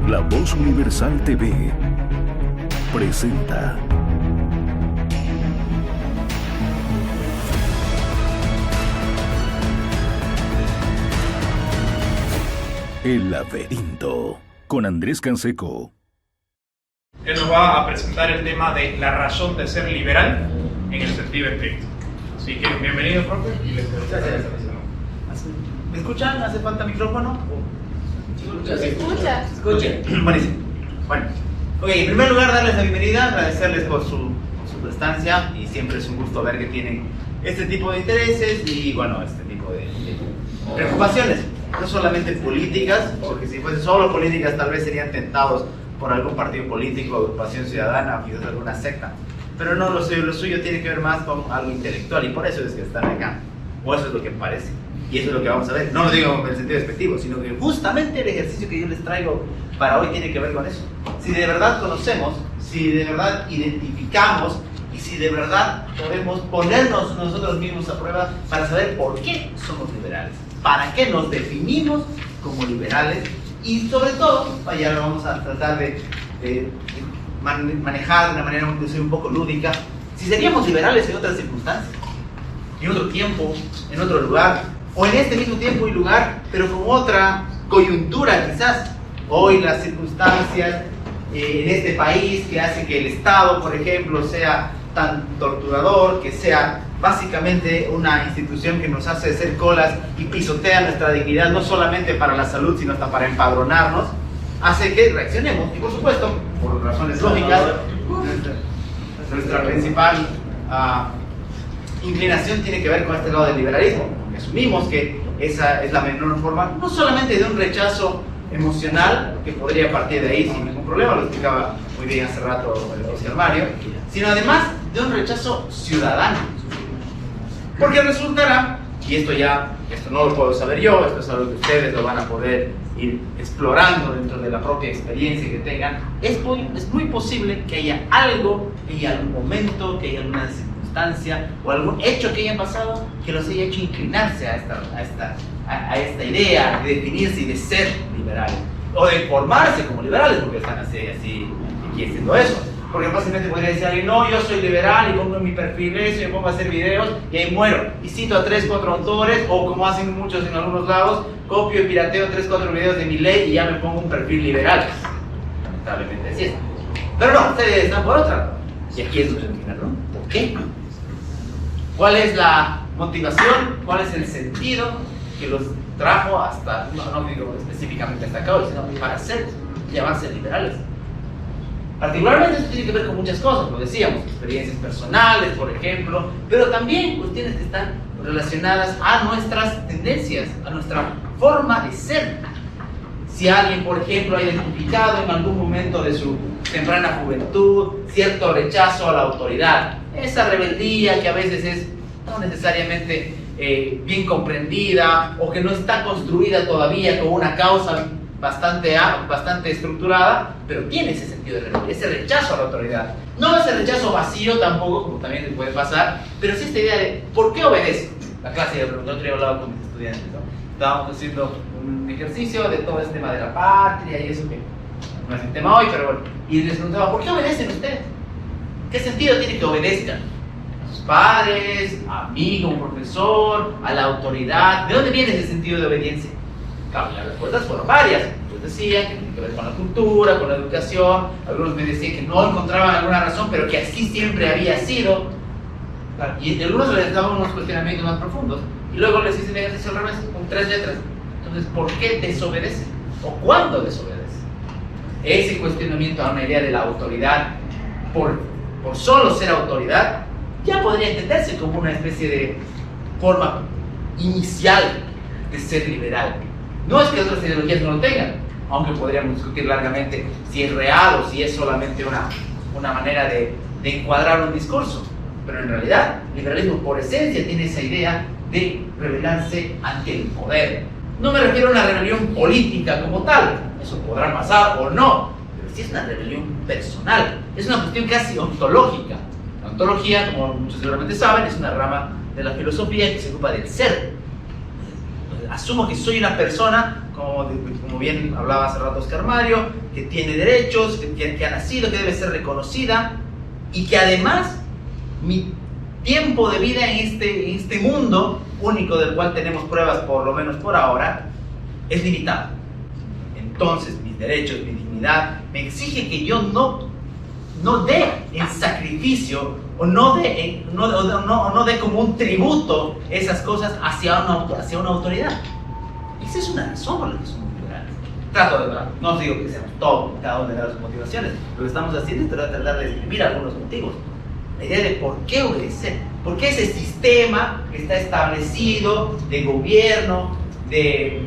La Voz Universal TV presenta El Laberinto con Andrés Canseco. Él nos va a presentar el tema de la razón de ser liberal en el sentido estricto. Así que bienvenido, profe. Y les Gracias. ¿Me escuchan? ¿Hace falta micrófono? Se escucha. ¿Se escucha? Buenísimo. Bueno, en primer lugar darles la bienvenida, agradecerles por su prestancia y siempre es un gusto ver que tienen este tipo de intereses y bueno, este tipo de preocupaciones, no solamente políticas, porque si fuesen solo políticas tal vez serían tentados por algún partido político, agrupación ciudadana o quizás alguna secta, pero no, lo suyo tiene que ver más con algo intelectual y por eso es que están acá, o eso es lo que parece. Y eso es lo que vamos a ver. No lo digo en el sentido despectivo, sino que justamente el ejercicio que yo les traigo para hoy tiene que ver con eso. Si de verdad conocemos, si de verdad identificamos y si de verdad podemos ponernos nosotros mismos a prueba para saber por qué somos liberales, para qué nos definimos como liberales y sobre todo, ya lo vamos a tratar de manejar de una manera un poco lúdica, si seríamos liberales en otras circunstancias, en otro tiempo, en otro lugar, o en este mismo tiempo y lugar, pero con otra coyuntura quizás. Hoy las circunstancias en este país que hace que el Estado, por ejemplo, sea tan torturador, que sea básicamente una institución que nos hace hacer colas y pisotea nuestra dignidad, no solamente para la salud, sino hasta para empadronarnos, hace que reaccionemos. Y por supuesto, por razones lógicas, nuestra principal inclinación tiene que ver con este lado del liberalismo. Asumimos que esa es la menor forma, no solamente de un rechazo emocional, que podría partir de ahí sin ningún problema, lo explicaba muy bien hace rato el Oscar Mario, sino además de un rechazo ciudadano. Porque resultará, y esto no lo puedo saber yo, esto es algo que ustedes lo van a poder ir explorando dentro de la propia experiencia que tengan, es muy posible que haya algo en algún momento, que haya alguna circunstancia o algún hecho que haya pasado que los haya hecho inclinarse a esta idea de definirse y de ser liberales o de formarse como liberales, porque están así aquí haciendo eso. Porque fácilmente podría decir alguien, no, yo soy liberal y pongo en mi perfil eso y me pongo a hacer videos y ahí muero y cito a 3, 4 autores, o como hacen muchos en algunos lados, copio y pirateo 3, 4 videos de mi ley y ya me pongo un perfil liberal. Lamentablemente así es. Pero no, ustedes están por otra. Y aquí es donde termina, ¿no? ¿Por qué? ¿Cuál es la motivación? ¿Cuál es el sentido que los trajo hasta, no digo específicamente hasta acá hoy, sino para llamarse liberales? Particularmente esto tiene que ver con muchas cosas, lo decíamos, experiencias personales, por ejemplo, pero también cuestiones que están relacionadas a nuestras tendencias, a nuestra forma de ser. Si alguien, por ejemplo, ha identificado en algún momento de su temprana juventud cierto rechazo a la autoridad, esa rebeldía que a veces es no necesariamente bien comprendida o que no está construida todavía con una causa bastante estructurada, pero tiene ese sentido de rebeldía, ese rechazo a la autoridad. No ese rechazo vacío tampoco, como también puede pasar, pero sí esta idea de ¿por qué obedezco? La clase de pregunta, otro día hablaba con mis estudiantes, ¿no? Estábamos haciendo un ejercicio de todo este tema de la patria y eso que no es el tema hoy, pero bueno, y les preguntaba, ¿por qué obedecen ustedes? ¿Qué sentido tiene que obedezcan? ¿A sus padres, a mí como profesor, a la autoridad? ¿De dónde viene ese sentido de obediencia? Claro, las respuestas fueron varias. Muchos decían que tiene que ver con la cultura, con la educación. Algunos me decían que no encontraban alguna razón, pero que así siempre había sido. Y algunos les daban unos cuestionamientos más profundos. Y luego les hice el ejercicio al revés, con 3 letras. Entonces, ¿por qué desobedecen? ¿O cuándo desobedecen? Ese cuestionamiento a una idea de la autoridad, por solo ser autoridad, ya podría entenderse como una especie de forma inicial de ser liberal. No es que otras ideologías no lo tengan, aunque podríamos discutir largamente si es real o si es solamente una manera de encuadrar un discurso. Pero en realidad, el liberalismo por esencia tiene esa idea de rebelarse ante el poder. No me refiero a una rebelión política como tal, eso podrá pasar o no, pero sí es una rebelión personal, es una cuestión casi ontológica. La ontología, como muchos seguramente saben, es una rama de la filosofía que se ocupa del ser. Asumo que soy una persona como bien hablaba hace rato Oscar Mario, que tiene derechos, que ha nacido, que debe ser reconocida, y que además mi tiempo de vida en este mundo único del cual tenemos pruebas, por lo menos por ahora, es limitado. Entonces mis derechos, mi dignidad me exige que yo no dé en sacrificio o no dé como un tributo esas cosas hacia una autoridad. Esa es una razón por la que somos liberales. No os digo que seamos todos, cada una de las motivaciones. Lo que estamos haciendo es tratar de exprimir algunos motivos. La idea de por qué obedecer, por qué ese sistema que está establecido de gobierno, de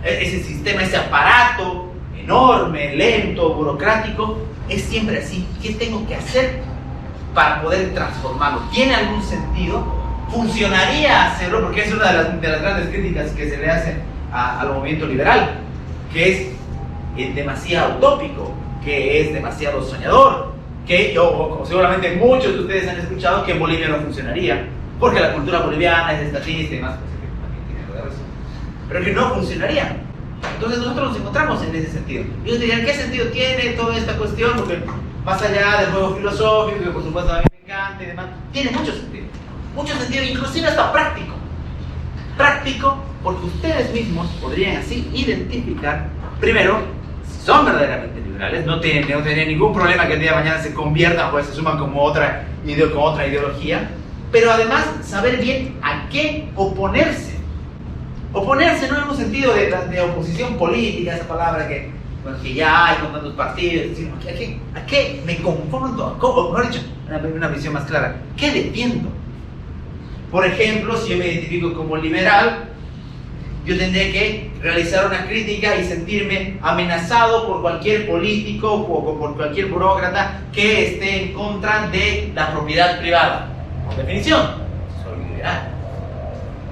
ese sistema, ese aparato enorme, lento, burocrático, es siempre así. ¿Qué tengo que hacer para poder transformarlo? ¿Tiene algún sentido? ¿Funcionaría hacerlo? Porque es una de las grandes críticas que se le hace al movimiento liberal, que es demasiado utópico, que es demasiado soñador, que como seguramente muchos de ustedes han escuchado, que en Bolivia no funcionaría, porque la cultura boliviana es estatista y demás, pero que no funcionaría. Entonces nosotros nos encontramos en ese sentido. Y ellos dirían, ¿qué sentido tiene toda esta cuestión? Porque más allá del juego filosófico, que por supuesto a mí me encanta y demás, tiene mucho sentido, inclusive hasta práctico. Práctico porque ustedes mismos podrían así identificar, primero, si son verdaderamente liberales, no tienen ningún problema que el día de mañana se conviertan, pues se suman como otra ideología, pero además saber bien a qué oponerse. Oponerse no en un sentido de oposición política, esa palabra que ya hay con tantos partidos, sino ¿a qué me confronto? Mejor dicho, una visión más clara, ¿qué defiendo? Por ejemplo, si yo me identifico como liberal, yo tendré que realizar una crítica y sentirme amenazado por cualquier político o por cualquier burócrata que esté en contra de la propiedad privada. Por definición, soy liberal.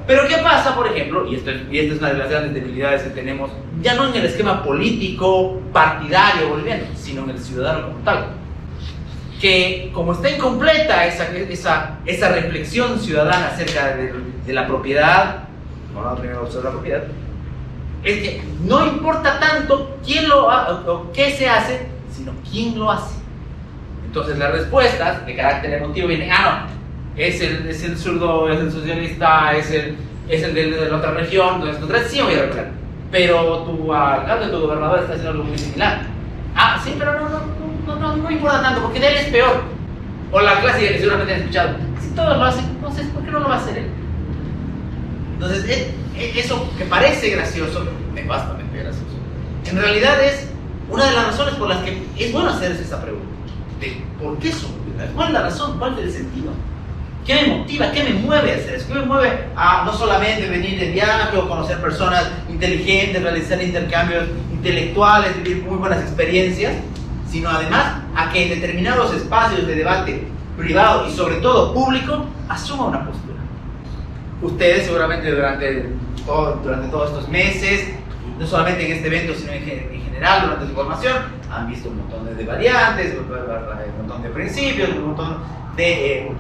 Pero ¿qué pasa, por ejemplo? Y esta es una de las grandes debilidades que tenemos, ya no en el esquema político, partidario boliviano, sino en el ciudadano como tal. Que como está incompleta esa reflexión ciudadana acerca de la propiedad, no la primera sobre la propiedad, es que no importa tanto quién lo hace o qué se hace, sino quién lo hace. Entonces las respuestas de carácter emotivo vienen, no, es el zurdo, es el socialista, es el de la otra región, entonces contra sí voy a recuperar. Pero tu alcalde, tu gobernador está haciendo algo muy similar. Sí, pero no importa tanto, porque de él es peor. O la clásica que seguramente han escuchado, si todos lo hacen, entonces ¿por qué no lo va a hacer él? Entonces, eso que parece gracioso, es bastante gracioso. En realidad es una de las razones por las que es bueno hacerse esa pregunta. De ¿por qué son liberales? ¿Cuál es la razón? ¿Cuál es el sentido? ¿Qué me motiva? ¿Qué me mueve a hacer eso? ¿Qué me mueve a no solamente venir de viaje o conocer personas inteligentes, realizar intercambios intelectuales, vivir muy buenas experiencias, sino además a que en determinados espacios de debate privado y sobre todo público asuma una postura? Ustedes seguramente durante todos estos meses, no solamente en este evento, sino en general durante su formación, han visto un montón de variantes, un montón de principios, un montón de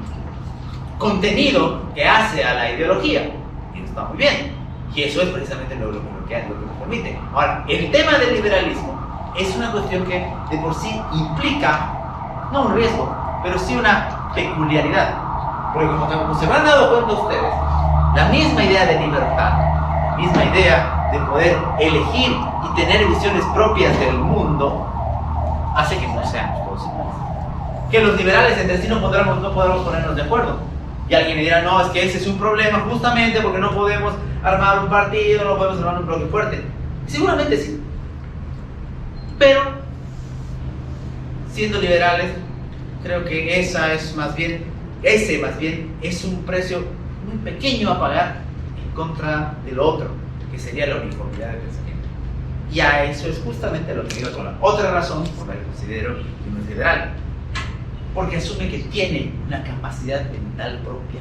contenido que hace a la ideología, y eso está muy bien, y eso es precisamente lo que nos permite. Ahora, el tema del liberalismo es una cuestión que de por sí implica, no un riesgo, pero sí una peculiaridad, porque como se habrán dado cuenta ustedes, la misma idea de libertad, la misma idea de poder elegir y tener visiones propias del mundo, hace que no seamos todos iguales. Que los liberales entre sí no podremos ponernos de acuerdo. Y alguien me dirá, no, es que ese es un problema justamente porque no podemos armar un partido, no podemos armar un bloque fuerte. Seguramente sí. Pero, siendo liberales, creo que ese más bien es un precio muy pequeño a pagar en contra del otro, que sería la uniformidad de pensamiento. Y a eso es justamente lo que digo con la otra razón por la que considero que no es liberal. Porque asume que tiene una capacidad mental propia,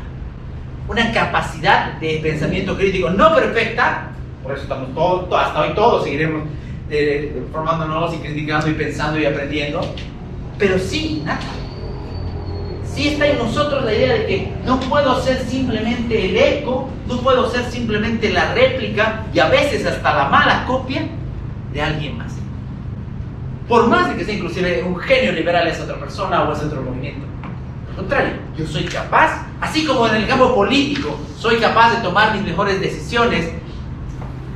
una capacidad de pensamiento crítico no perfecta, por eso estamos hasta hoy todos seguiremos formándonos y criticando y pensando y aprendiendo, pero sí sí está en nosotros la idea de que no puedo ser simplemente el eco, no puedo ser simplemente la réplica y a veces hasta la mala copia de alguien más. Por más de que sea inclusive un genio liberal es otra persona o es otro movimiento. Al contrario, yo soy capaz, así como en el campo político, soy capaz de tomar mis mejores decisiones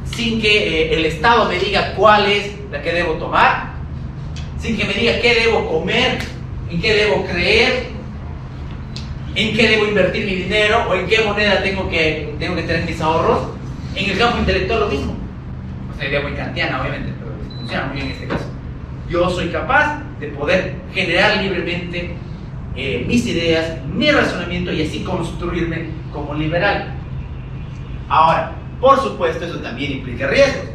sin que el Estado me diga cuál es la que debo tomar, sin que me diga qué debo comer, en qué debo creer, en qué debo invertir mi dinero o en qué moneda tengo que tener mis ahorros. En el campo intelectual lo mismo. O sea, idea muy kantiana, obviamente, pero funciona muy bien en este caso. Yo soy capaz de poder generar libremente mis ideas, mi razonamiento y así construirme como liberal. Ahora, por supuesto, eso también implica riesgos.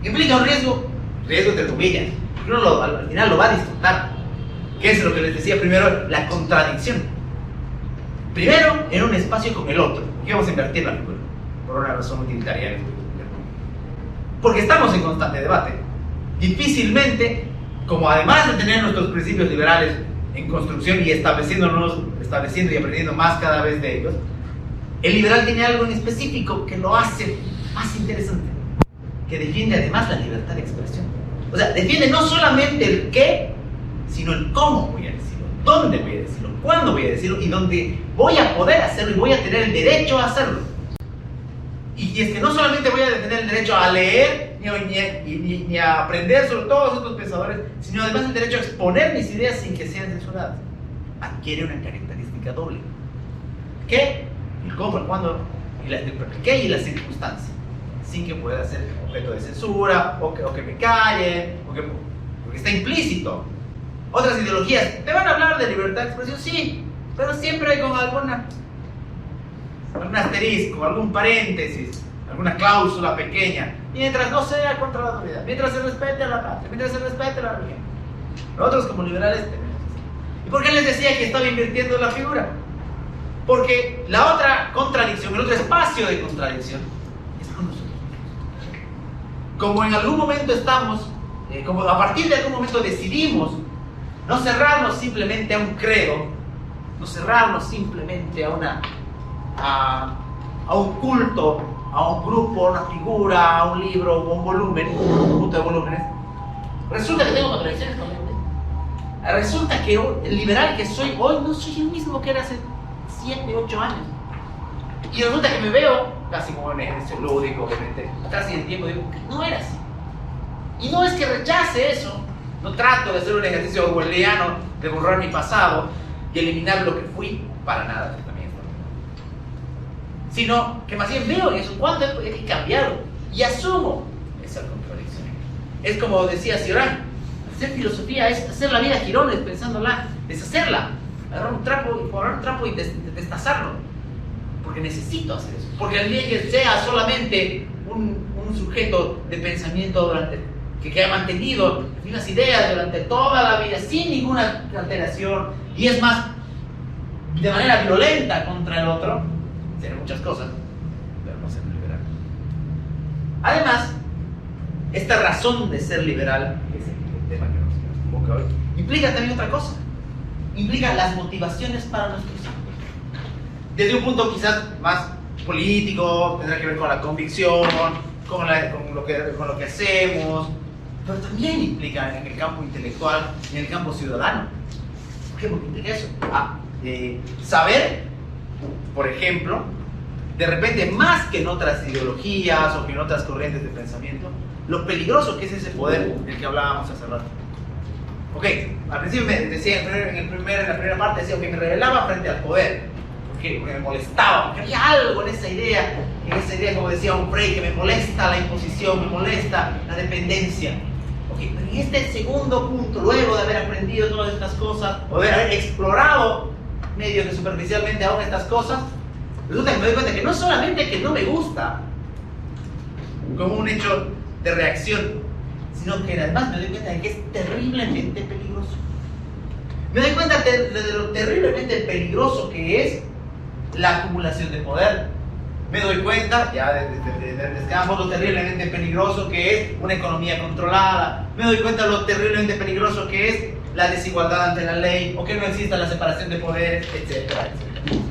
Implica un riesgo entre comillas. Uno al final lo va a disfrutar. ¿Qué es lo que les decía primero? La contradicción. Primero, en un espacio con el otro. Aquí vamos a invertir la figura, por una razón utilitaria. Porque estamos en constante debate. Difícilmente, como además de tener nuestros principios liberales en construcción y estableciendo y aprendiendo más cada vez de ellos, el liberal tiene algo en específico que lo hace más interesante, que defiende además la libertad de expresión. O sea, defiende no solamente el qué, sino el cómo voy a decirlo, dónde voy a decirlo, cuándo voy a decirlo y dónde voy a poder hacerlo y voy a tener el derecho a hacerlo. Y es que no solamente voy a tener el derecho a leer ni a aprender sobre todos estos pensadores, sino además el derecho a exponer mis ideas sin que sean censuradas. Adquiere una característica doble. ¿Qué? El cómo, el cuándo, el qué y las circunstancias, sin que pueda ser objeto de censura, o que me callen, porque está implícito. Otras ideologías te van a hablar de libertad de expresión, sí, pero siempre con algún asterisco, algún paréntesis, alguna cláusula pequeña, mientras no sea contra la autoridad, mientras se respete a la patria, mientras se respete a la religión. Nosotros como liberales tenemos eso. ¿Y por qué les decía que estaba invirtiendo la figura? Porque la otra contradicción, el otro espacio de contradicción es con nosotros. Como en algún momento estamos, como a partir de algún momento decidimos no cerrarnos simplemente a un credo, no cerrarnos simplemente a un culto, a un grupo, a una figura, a un libro o un volumen, un conjunto de volúmenes. Resulta que tengo contradicciones con él. Resulta que el liberal que soy hoy no soy el mismo que era hace 7, 8 años. Y resulta que me veo casi como un ejercicio lúdico, obviamente, casi en el tiempo, digo, no era así. Y no es que rechace eso, no trato de hacer un ejercicio orwelliano de borrar mi pasado y eliminar lo que fui, para nada, también. Sino que más bien veo en eso, cuánto he cambiado y asumo esa contradicción. Es como decía Cioran, hacer filosofía es hacer la vida a girones, pensándola, deshacerla, agarrar un trapo y destazarlo, porque necesito hacer eso, porque el día que sea solamente un sujeto de pensamiento que ha mantenido unas ideas durante toda la vida sin ninguna alteración, y es más, de manera violenta contra el otro, tiene muchas cosas, pero no ser liberal. Además, esta razón de ser liberal, que es el tema que nos convoca hoy, implica también otra cosa. Implica las motivaciones para nuestros hijos. Desde un punto quizás más político, tendrá que ver con la convicción, con lo que hacemos, pero también implica en el campo intelectual y en el campo ciudadano. ¿Por qué? Porque implica eso. Saber, por ejemplo, de repente más que en otras ideologías o que en otras corrientes de pensamiento, lo peligroso que es ese poder del que hablábamos hace rato. Ok, al principio me decía, en la primera parte decía que me rebelaba frente al poder, porque me molestaba, porque había algo en esa idea como decía un Frey, que me molesta la imposición, me molesta la dependencia. Ok, pero en este segundo punto, luego de haber aprendido todas estas cosas, o de haber explorado medio que superficialmente aún estas cosas, resulta que me doy cuenta que no solamente que no me gusta, como un hecho de reacción, sino que además me doy cuenta de que es terriblemente peligroso. Me doy cuenta de lo terriblemente peligroso que es la acumulación de poder. Me doy cuenta, ya descansamos, lo terriblemente peligroso que es una economía controlada. Me doy cuenta de lo terriblemente peligroso que es la desigualdad ante la ley, o que no exista la separación de poderes, etcétera, etcétera.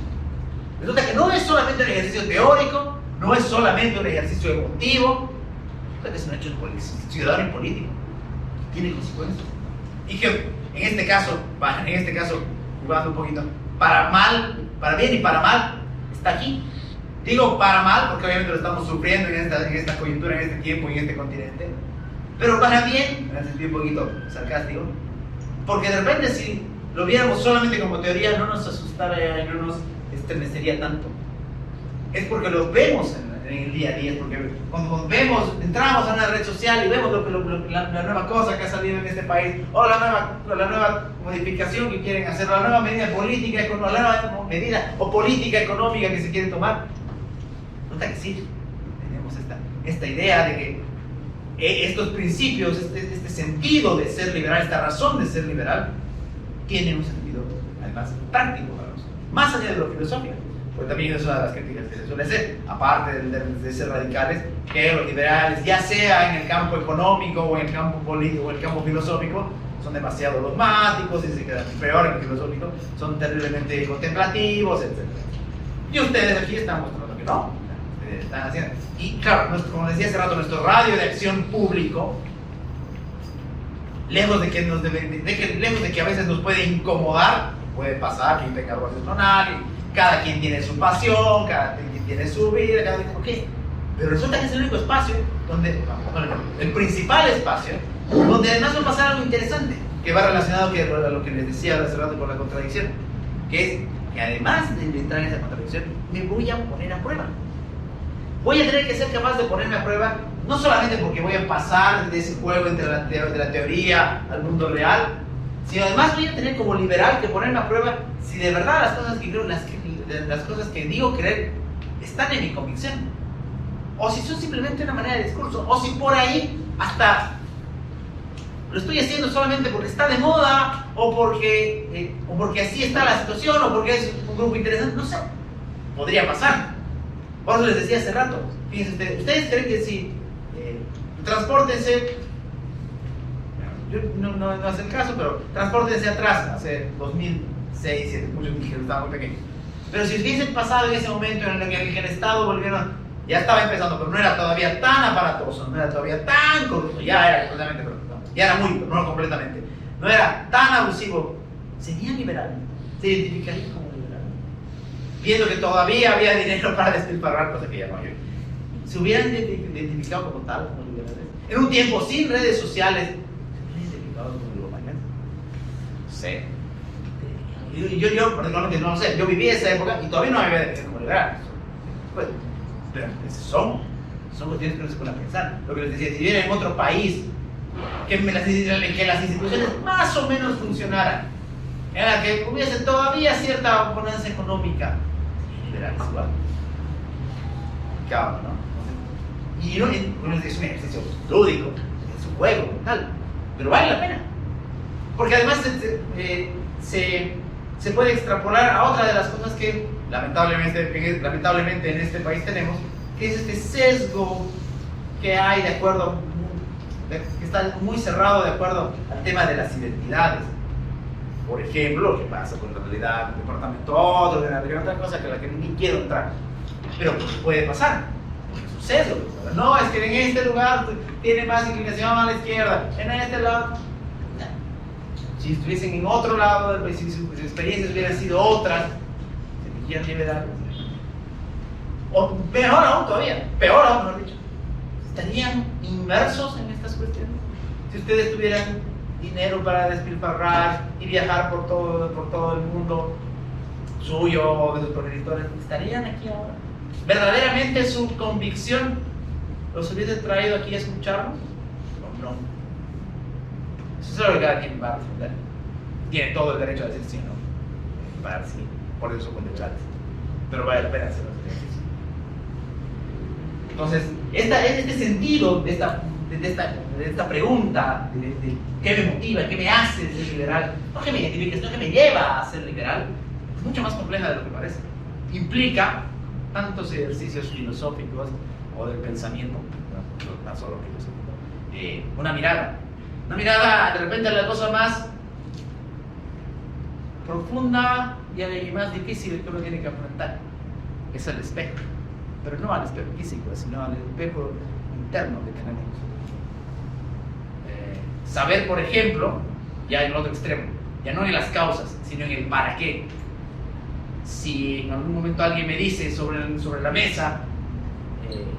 Resulta que no es solamente un ejercicio teórico, no es solamente un ejercicio emotivo, es un hecho ciudadano y político, tiene consecuencias. Y que en este caso, jugando un poquito, para mal, para bien y para mal, está aquí. Digo para mal porque obviamente lo estamos sufriendo en esta coyuntura, en este tiempo y en este continente, pero para bien, en el sentido un poquito sarcástico, porque de repente si lo viéramos solamente como teoría no nos asustaría y no nos estremecería tanto. Es porque lo vemos en el día a día, es porque cuando entramos a una red social y vemos la nueva cosa que ha salido en este país, o la nueva modificación que quieren hacer, la nueva medida política, la nueva medida o política económica que se quiere tomar, nota que sí, tenemos esta idea de que estos principios, este sentido de ser liberal, esta razón de ser liberal, tiene un sentido además práctico para nosotros, más allá de lo filosófico. Porque también es una de las críticas que se suele hacer, aparte de ser radicales, que los liberales, ya sea en el campo económico o en el campo político o en el campo filosófico, son demasiado dogmáticos y se quedan peor en el filosófico, son terriblemente contemplativos, etc. Y ustedes aquí están mostrando que no, ustedes están haciendo. Y claro, como decía hace rato, nuestro radio de acción público, lejos de que a veces nos puede incomodar, puede pasar que tenga errores tonales, cada quien tiene su pasión, cada quien tiene su vida, cada quien, ok. Pero resulta que es el único espacio donde, el principal espacio, donde además va a pasar algo interesante, que va relacionado a lo que les decía hace rato con la contradicción, que es que además de entrar en esa contradicción, me voy a poner a prueba. Voy a tener que ser capaz de ponerme a prueba, no solamente porque voy a pasar de ese juego entre de la teoría al mundo real, sino además voy a tener como liberal que ponerme a prueba si de verdad las cosas que creo, las cosas que digo creer están en mi convicción, o si son simplemente una manera de discurso, o si por ahí hasta lo estoy haciendo solamente porque está de moda, o porque así está la situación, o porque es un grupo interesante, no sé, podría pasar. Por eso les decía hace rato, fíjense ustedes creen que si transpórtense, no es el caso, pero transpórtense atrás, hace 2006, 2007, muchos dijeron que estaba muy pequeño. Pero si hubiesen pasado en ese momento en el que el Estado volvieron, ya estaba empezando, pero no era todavía tan aparatoso, no era todavía tan corrupto, ya era completamente corrupto, ya era muy, pero no completamente, no era tan abusivo, serían liberales, se identificarían como liberales, viendo que todavía había dinero para despilfarrar, cosa que ya no hay. Se hubieran identificado como tal, como liberales, en un tiempo sin redes sociales, yo particularmente no lo sé, yo viví esa época y todavía no me había definido como liberal. Pues, pero son cuestiones que no se pueden pensar. Lo que les decía, si viviera en otro país que las instituciones más o menos funcionaran, en la que hubiese todavía cierta bonanza económica, liberales igual. Claro, ¿no? Y es un ejercicio lúdico, es un juego, tal, pero vale la pena. Porque además se puede extrapolar a otra de las cosas que lamentablemente en este país tenemos, que es este sesgo que hay que está muy cerrado de acuerdo al tema de las identidades. Por ejemplo, lo que pasa con la realidad, un departamento otro, de otra cosa que la que ni quiero entrar. Pero puede pasar, porque es un sesgo. No, es que en este lugar tiene más inclinación a la izquierda, en este lado. Si estuviesen en otro lado, si sus experiencias hubieran sido otras, se dirían liberales. O peor aún todavía, mejor dicho, estarían inmersos en estas cuestiones. Si ustedes tuvieran dinero para despilfarrar y viajar por todo el mundo suyo o de sus progenitores, ¿estarían aquí ahora? ¿Verdaderamente su convicción los hubiese traído aquí a escucharnos? ¿O no? Eso es lo que cada quien va a responder. Tiene todo el derecho a decir sí, ¿no? Para sí, por eso son liberales. Pero vale la pena hacer los ejercicios. Entonces, este sentido de esta pregunta de qué me motiva, qué me hace ser liberal, no que me identifique, sino que me lleva a ser liberal, es mucho más compleja de lo que parece. Implica tantos ejercicios filosóficos o del pensamiento, no solo filosófico, una mirada de repente a la cosa más profunda y más difícil que uno tiene que afrontar es el espejo, pero no al espejo físico, sino al espejo interno que tenemos. Saber, por ejemplo, ya en el otro extremo, ya no en las causas, sino en el para qué. Si en algún momento alguien me dice sobre la mesa,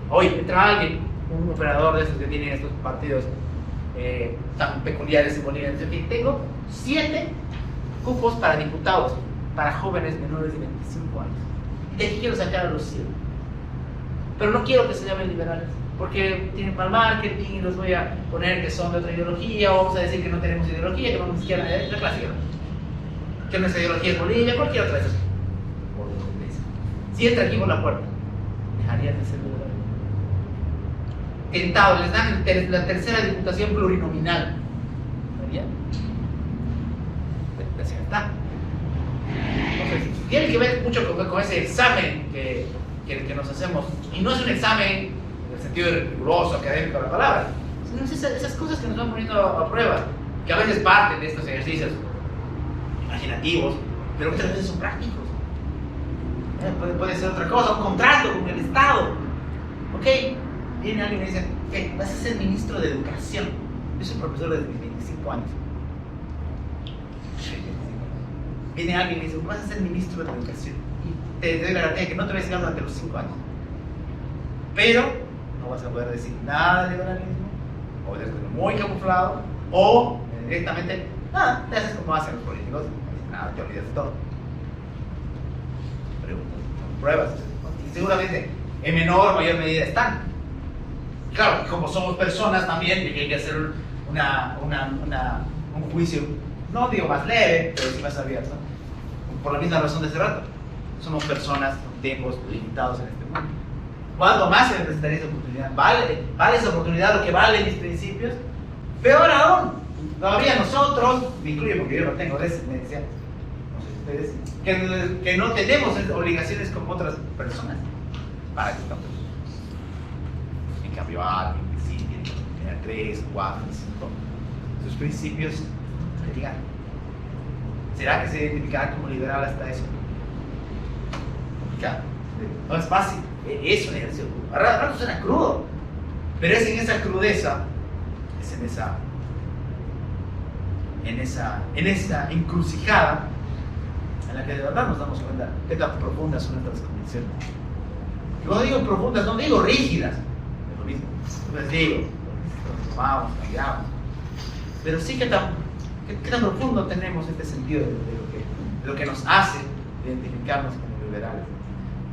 oye, entra alguien, un operador de estos que tienen estos partidos tan peculiares en Bolivia, dice que tengo 7 cupos para diputados, para jóvenes menores de 25 años. Y de aquí quiero sacar a los 100. Pero no quiero que se llamen liberales, porque tienen mal marketing y los voy a poner que son de otra ideología, o vamos a decir que no tenemos ideología, que vamos a izquierda, la clásica. Que nuestra ideología es Bolivia, cualquier otra de esas. Si entra aquí por la puerta, dejarían de ser liberales. Tentado, les dan la tercera diputación plurinominal. ¿Verían? Así está. Entonces, tiene que ver mucho con ese examen que nos hacemos. Y no es un examen en el sentido riguroso, académico de la palabra, sino es esas cosas que nos van poniendo a prueba, que a veces parten de estos ejercicios imaginativos, pero muchas veces son prácticos. Puede ser otra cosa, un contrato con el Estado. Ok, viene alguien y me dice, ¿qué? Vas a ser ministro de Educación. Yo soy profesor desde mis 25 años. Viene alguien y me dice, vas a ser ministro de Educación. Y te doy la garantía de que no te voy a enseñar durante los 5 años. Pero no vas a poder decir nada de liberalismo, o de algo muy camuflado, o directamente, nada, te haces como hacen los políticos, nada, te olvidas de todo. Pruebas, y seguramente en menor o mayor medida están. Claro, como somos personas también, hay que hacer un juicio, no digo más leve, pero sí más abierto, por la misma razón de hace rato. Somos personas con tiempos limitados en este mundo. ¿Cuándo más se me presentaría esa oportunidad? ¿Vale esa oportunidad lo que valen mis principios? Peor aún, todavía nosotros, me incluyo porque yo no tengo descendencia, ustedes, que no tenemos obligaciones como otras personas para que estamos. En cambio, alguien que sí tiene que tener 3, 4, 5, sus principios que digan. ¿Será que se identificará como liberal hasta eso? Complicado. No es fácil. Es un ejercicio. A rato suena crudo, pero es en esa crudeza, es en esa encrucijada en la que de verdad nos damos cuenta qué tan profundas son nuestras convicciones. Y cuando digo profundas, no digo rígidas, es lo mismo. Les digo, nos tomamos, cambiamos. Pero sí qué tan profundo tenemos este sentido de lo que nos hace identificarnos como liberales.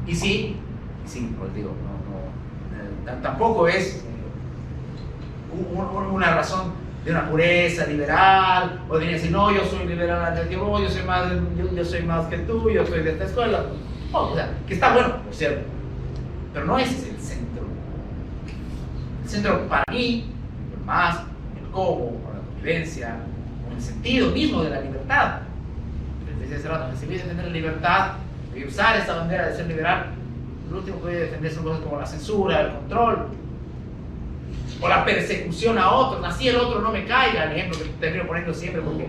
Y sí, pues digo, tampoco es una razón de una pureza liberal, o de decir, no, yo soy liberal antes que vos, yo soy más que tú, yo soy de esta escuela. No, o sea, que está bueno, por cierto, pero no ese es el centro. El centro para mí, más el cómo, con la convivencia, con el sentido mismo de la libertad. Les decía hace rato, si voy a defender la libertad, voy a usar esta bandera de ser liberal, lo último que voy a defender son cosas como la censura, el control, o la persecución a otros, así el otro no me caiga, el ejemplo que termino poniendo siempre porque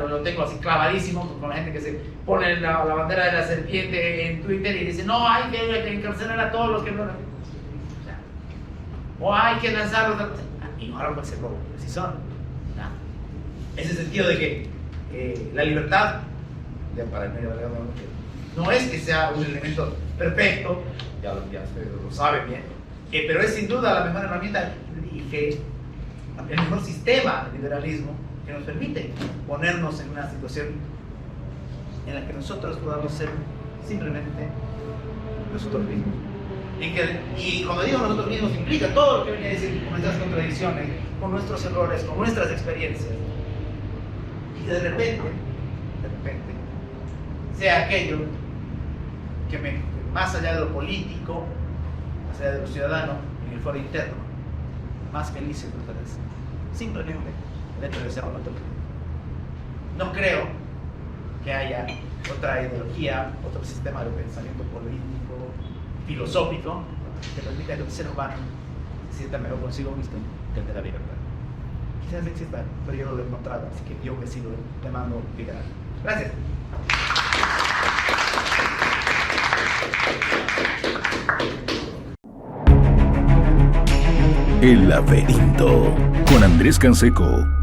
lo tengo así clavadísimo con la gente que se pone la bandera de la serpiente en Twitter y dice, no, hay que encarcelar a todos los que no... O hay que lanzarlos... Y no ahora puede ser como si son. Ese sentido de que la libertad, ya para el medio no es que sea un elemento perfecto, ya ustedes lo saben bien, pero es sin duda la mejor herramienta y que el mejor sistema de liberalismo que nos permite ponernos en una situación en la que nosotros podamos ser simplemente nosotros mismos. Y cuando digo nosotros mismos implica todo lo que venía a decir, con nuestras contradicciones, con nuestros errores, con nuestras experiencias. Y que de repente, sea aquello que más allá de lo político, más allá de lo ciudadano, en el foro interno, más feliz se fortalece. Simplemente el hecho de ser otro. No creo que haya otra ideología, otro sistema de pensamiento político, filosófico, que permita que el ser humano se sienta mejor consigo mismo que el de la libertad. Quizás exista, pero yo no lo he encontrado, así que yo me sigo llamando liberal. Gracias. El laberinto con Andrés Canseco.